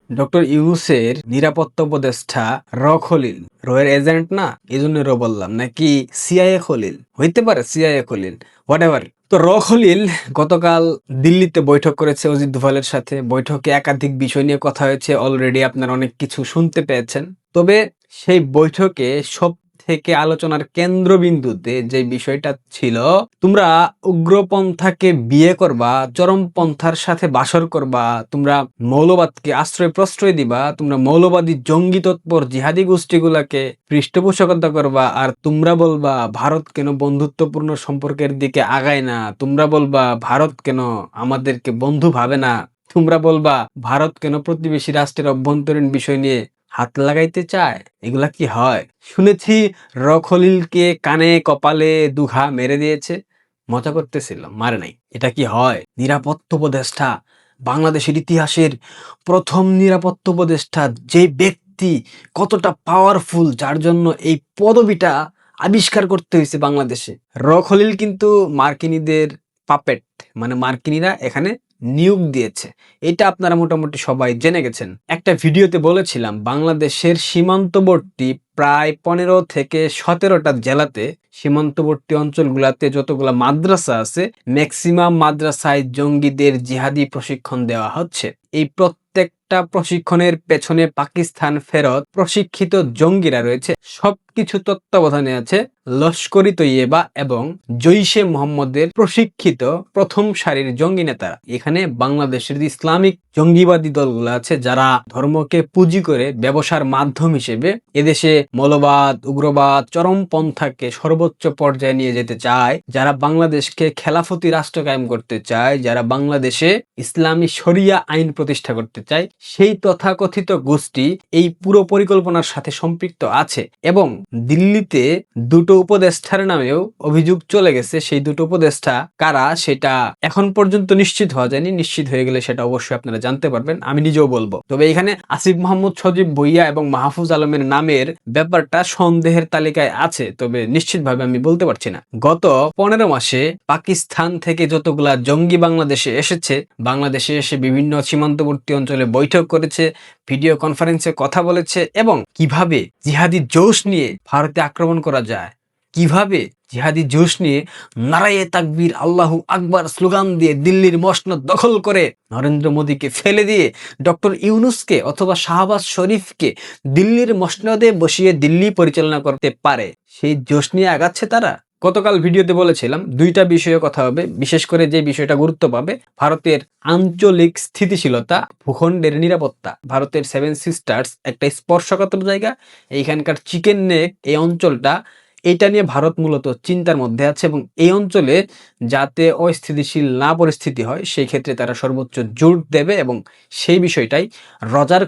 Doctor ইউনূসের নিরাপত্তা উপদেষ্টা খলিল এর এজেন্ট না, এই জন্য বললাম নাকি সিআইএ খলিল হইতে পারে, সিআইএ খলিল হোয়াট এভার। তো খলিল গতকাল দিল্লিতে বৈঠক করেছে অজিত দোভালের সাথে। বৈঠকে একাধিক বিষয় নিয়ে কথা হয়েছে, অলরেডি আপনারা অনেক কিছু শুনতে পেয়েছেন। তবে সেই বৈঠকে সব থেকে আলোচনার কেন্দ্রবিন্দুতে যে বিষয়টা ছিল, তোমরা উগ্রপন্থাকে বিয়ে করবা, চরমপন্থার সাথে বাসর করবা, তোমরা মৌলবাদকে আশ্রয় প্রশ্রয় দিবা, তোমরা মৌলবাদী জঙ্গি তৎপর জিহাদি গোষ্ঠীগুলাকে পৃষ্ঠপোষকতা করবা, আর তোমরা বলবা ভারত কেন বন্ধুত্বপূর্ণ সম্পর্কের দিকে আগায় না, তোমরা বলবা ভারত কেন আমাদেরকে বন্ধু ভাবে না, তোমরা বলবা ভারত কেন প্রতিবেশী রাষ্ট্রের অভ্যন্তরীণ বিষয় নিয়ে হাত লাগাইতে চায়। এগুলা কি হয়? শুনেছি খলিলকে কানে কপালে দুঘা মেরে দিয়েছে, মজা করতেছিল, মারে নাই। এটা কি হয়? নিরাপত্তা উপদেষ্টা, বাংলাদেশের ইতিহাসের প্রথম নিরাপত্তা উপদেষ্টা, যে ব্যক্তি কতটা পাওয়ারফুল, যার জন্য এই পদবিটা আবিষ্কার করতে হয়েছে বাংলাদেশে। খলিল কিন্তু মার্কিনীদের পাপেট, মানে মার্কিনীরা এখানে নিয়োগ দিয়েছে, এটা আপনারা মোটামুটি সবাই জেনে গেছেন। একটা ভিডিওতে বলেছিলাম বাংলাদেশের সীমান্তবর্তী প্রায় 15 থেকে 17টা জেলাতে, সীমান্তবর্তী অঞ্চলগুলাতে যতগুলা মাদ্রাসা আছে, ম্যাক্সিমাম মাদ্রাসায় জঙ্গিদের জিহাদি প্রশিক্ষণ দেওয়া হচ্ছে। এই প্রত্যেকটা প্রশিক্ষণের পেছনে পাকিস্তান ফেরত প্রশিক্ষিত জঙ্গিরা রয়েছে। সবকিছু তত্ত্বাবধানে আছে লস্করি তৈয়বা এবং জৈশে মোহাম্মদের প্রশিক্ষিত প্রথম সারির জঙ্গি নেতারা। এখানে বাংলাদেশের ইসলামিক জঙ্গিবাদী দলগুলো আছে, যারা ধর্মকে পুঁজি করে ব্যবসার মাধ্যম হিসেবে এদেশে মৌলবাদ, উগ্রবাদ, চরমপন্থাকে সর্বোচ্চ পর্যায়ে নিয়ে যেতে চায়, যারা বাংলাদেশকে খেলাফতি রাষ্ট্র কায়েম করতে চায়, যারা বাংলাদেশে ইসলামী শরিয়া আইন প্রতিষ্ঠা করতে চায়, সেই তথাকথিত গোষ্ঠী এই পুরো পরিকল্পনার সাথে সম্পৃক্ত আছে। এবং দিল্লিতে দুটো উপদেষ্টার নামেও অভিযোগ চলে গেছে। সেই দুটো উপদেষ্টা কারা সেটা এখন পর্যন্ত নিশ্চিত হওয়া যায়নি, নিশ্চিত হয়ে গেলে সেটা অবশ্যই আপনারা জানতে পারবেন, আমি নিজেও বলবো। তবে এখানে আসিফ মাহমুদ সজীব ভুইয়া এবং মাহফুজ আলমের নামের ব্যাপারটা সন্দেহের তালিকায় আছে, তবে নিশ্চিতভাবে আমি বলতে পারছি না। গত 15 মাসে পাকিস্তান থেকে যতগুলা জঙ্গি বাংলাদেশে এসেছে, বাংলাদেশে এসে বিভিন্ন সীমান্তবর্তী অঞ্চলে বৈঠক করেছে, ভিডিও কনফারেন্সে কথা বলেছে, এবং কিভাবে জিহাদি জোশ নিয়ে ভারতে আক্রমণ করা যায়, কিভাবে জিহাদি জোশ নিয়ে নারায়ে তাকবীর আল্লাহু আকবার স্লোগান দিয়ে দিল্লির মসনদ দখল করে নরেন্দ্র মোদীকে ফেলে দিয়ে ডক্টর ইউনূসকে অথবা শাহবাজ শরীফকে দিল্লির মসনদে বসিয়ে দিল্লি পরিচালনা করতে পারে, সেই জোশ নিয়ে আগাচ্ছে তারা। গতকাল ভিডিওতে বলেছিলাম দুইটা বিষয়ে কথা হবে, বিশেষ করে যে বিষয়টা গুরুত্ব পাবে, ভারতের আঞ্চলিক স্থিতিশীলতা, ভূখণ্ডের নিরাপত্তা। ভারতের 7 সিস্টার্স একটা স্পর্শকাতর জায়গা, এইখানকার চিকেন নেক এই অঞ্চলটা, এটা নিয়ে ভারত মূলত চিন্তার মধ্যে আছে, এবং এই অঞ্চলে যাতে অস্থিতিশীল না পরিস্থিতি হয় সেই ক্ষেত্রে তারা সর্বোচ্চ জোর দেবে, এবং সেই বিষয়টাই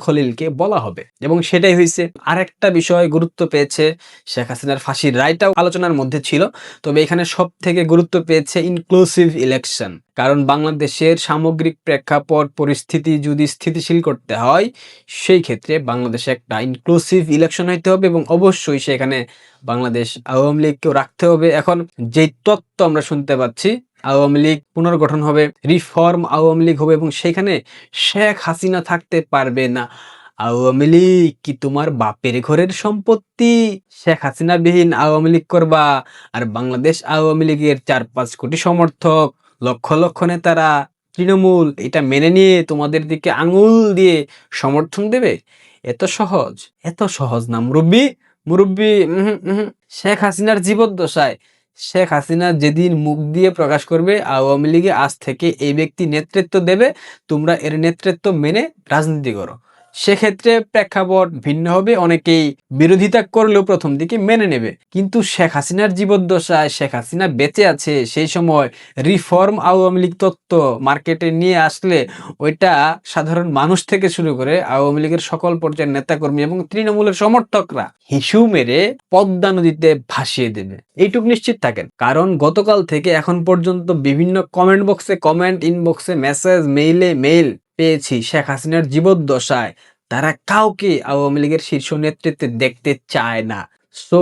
খলিলকে বলা হবে, এবং সেটাই হয়েছে। আরেকটা বিষয় গুরুত্ব পেয়েছে, শেখ হাসিনার ফাঁসির রায়টাও আলোচনার মধ্যে ছিল, তবে এখানে সব থেকে গুরুত্ব পেয়েছে ইনক্লুসিভ ইলেকশন। কারণ বাংলাদেশের সামগ্রিক প্রেক্ষাপট পরিস্থিতি যদি স্থিতিশীল করতে হয়, সেই ক্ষেত্রে বাংলাদেশে একটা ইনক্লুসিভ ইলেকশন হইতে হবে, এবং অবশ্যই সেখানে বাংলাদেশ আওয়ামী লীগকেও রাখতে হবে। এখন যেই তত্ত্ব আমরা শুনতে পাচ্ছি, আওয়ামী লীগ পুনর্গঠন হবে, রিফর্ম আওয়ামী লীগ হবে, এবং সেখানে শেখ হাসিনা থাকতে পারবে না। আওয়ামী লীগ কি তোমার বাপের ঘরের সম্পত্তি? শেখ হাসিনা বিহীন আওয়ামী লীগ করবা, আর বাংলাদেশ আওয়ামী লীগের 4-5 কোটি সমর্থক, লক্ষ লক্ষ নেতারা, তৃণমূল এটা মেনে নিয়ে তোমাদের দিকে আঙুল দিয়ে সমর্থন দেবে? এত সহজ? এত সহজ না মুরব্বী, মুরব্বী। শেখ হাসিনার জীবদ্দশায় শেখ হাসিনা যেদিন মুখ দিয়ে প্রকাশ করবে আওয়ামী লীগে আজ থেকে এই ব্যক্তি নেতৃত্ব দেবে, তোমরা এর নেতৃত্ব মেনে রাজনীতি করো, সেক্ষেত্রে প্রেক্ষাপট ভিন্ন হবে। অনেকেই বিরোধিতা করলেও প্রথম দিকে মেনে নেবে, কিন্তু শেখ হাসিনার জীবদ্দশায়, শেখ হাসিনা বেঁচে আছে সেই সময় রিফর্ম আওয়ামী লীগ তত্ত্ব মার্কেটে নিয়ে আসলে ওইটা সাধারণ মানুষ থেকে শুরু করে আওয়ামী লীগের সকল পর্যায়ের নেতাকর্মী এবং তৃণমূলের সমর্থকরা হিসু মেরে পদ্মা নদীতে ভাসিয়ে দেবে, এইটুক নিশ্চিত থাকেন। কারণ গতকাল থেকে এখন পর্যন্ত বিভিন্ন কমেন্ট বক্সে কমেন্ট, ইনবক্সে মেসেজ, মেইলে মেইল পেয়েছি, শেখ হাসিনার জীবদ্দশায় তারা কাউকে আওয়ামী লীগের শীর্ষ নেতৃত্বে দেখতে চায় না। সো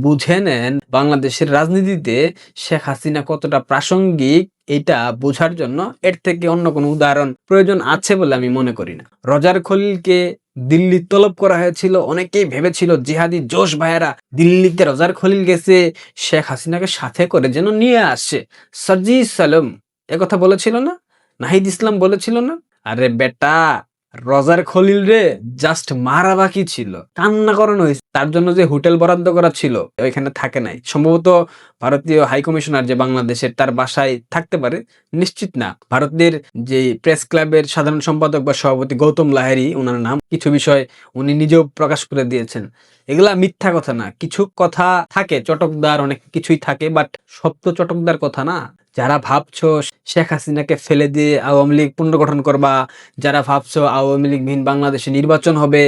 বুঝে নেন বাংলাদেশের রাজনীতিতে শেখ হাসিনা কতটা প্রাসঙ্গিক এটা বোঝার জন্য এর থেকে অন্য কোনো উদাহরণ প্রয়োজন আছে বলে আমি মনে করি না। রজার খলিলকে দিল্লি তলব করা হয়েছিল, অনেকেই ভেবেছিল জিহাদি জোশ ভাইয়েরা দিল্লিতে রজার খলিল গেছে শেখ হাসিনাকে সাথে করে যেন নিয়ে আসে। সাজি সালাম কথা বলেছিল না, নাহিদ ইসলাম বলেছিল না? আরে বেটা, রজার খলিল রে জাস্ট মারা বাকি ছিল, কান্না করানো হয়েছে। তার জন্য যে হোটেল বরাদ্দ করা ছিল ওইখানে থাকে নাই, সম্ভবত ভারতীয় হাই কমিশনার যে বাংলাদেশের তার বাসায় থাকতে পারে, নিশ্চিত না। ভারতের যে প্রেস ক্লাবের সাধারণ সম্পাদক বা সভাপতি গৌতম লাহিড়ী ওনার নাম, কিছু বিষয় উনি নিজেও প্রকাশ করে দিয়েছেন। এগুলা মিথ্যা কথা না, কিছু কথা থাকে চটকদার, অনেক কিছুই থাকে, বাট সব তো চটকদার কথা না। যারা ভাবছো শেখ হাসিনাকে ফেলে দিয়ে আওয়ামী লীগ পুনর্গঠন করবা, যারা ভাবছো আওয়ামী লীগবিহীন বাংলাদেশে নির্বাচন হবে,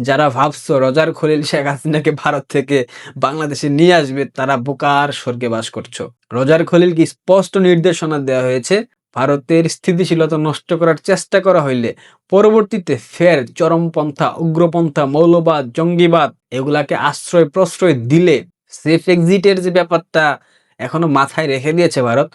যারা ভাবছো রজার খলিল শেখ হাসিনাকে ভারত থেকে বাংলাদেশে নিয়ে আসবে, তারা বোকার স্বর্গে বাস করছো। রজার খলিলকে স্পষ্ট নির্দেশনা দেওয়া হয়েছে, ভারতের স্থিতিশীলতা নষ্ট করার চেষ্টা করা হইলে পরবর্তীতে ফের চরমপন্থা, উগ্রপন্থা, মৌলবাদ, জঙ্গিবাদ এগুলাকে আশ্রয় প্রশ্রয় দিলে সেফ এক্সিটের যে ব্যাপারটা এখনো মাথায় রেখে দিয়েছে ভারত,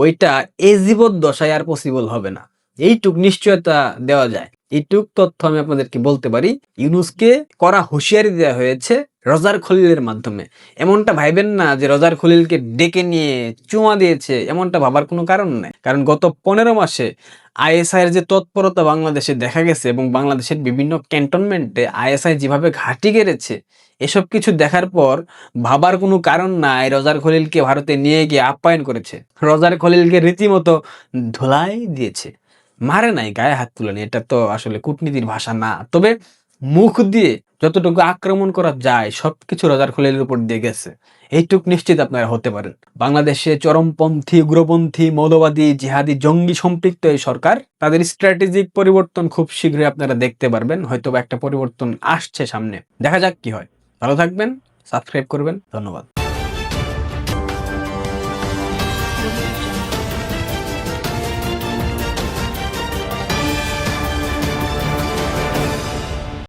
ওইটা এই জীবদ্দশায় আর পসিবল হবে না। এইটুক নিশ্চয়তা দেওয়া যায়। এইটুক তথ্য আমি আপনাদেরকে বলতে পারি। ইউনূসকে কড়া হুঁশিয়ারি দেওয়া হয়েছে রজার খলিলের মাধ্যমে। এমনটা ভাইবেন না যে রজার খলিলকে ডেকে নিয়ে চুমা দিয়েছে, এমনটা ভাবার কোনো কারণ নাই। কারণ গত 15 মাসে আইএসআই এর যে তৎপরতা বাংলাদেশে দেখা গেছে এবং বাংলাদেশের বিভিন্ন ক্যান্টনমেন্টে আইএসআই যেভাবে ঘাঁটি গেড়েছে, এসব কিছু দেখার পর ভাবার কোনো কারণ নাই রজার খলিলকে ভারতে নিয়ে গিয়ে আপ্যায়ন করেছে। রজার খলিলকে রীতিমতো ধুলাই দিয়েছে, মারে নাই, গায়ে হাত তুলেনি। এটা তো আসলে কূটনীতির ভাষা না, তবে মুখ দিয়ে যতটুকু আক্রমণ করা যায় সবকিছু রজার খলিলের উপর দিয়ে গেছে, এইটুক নিশ্চিত আপনারা হতে পারেন। বাংলাদেশে চরমপন্থী, উগ্রপন্থী, মৌলবাদী, জিহাদি, জঙ্গি সম্পৃক্ত এই সরকার, তাদের স্ট্র্যাটেজিক পরিবর্তন খুব শীঘ্রই আপনারা দেখতে পারবেন। হয়তো একটা পরিবর্তন আসছে সামনে, দেখা যাক কি হয়। ভালো থাকবেন, সাবস্ক্রাইব করবেন, ধন্যবাদ।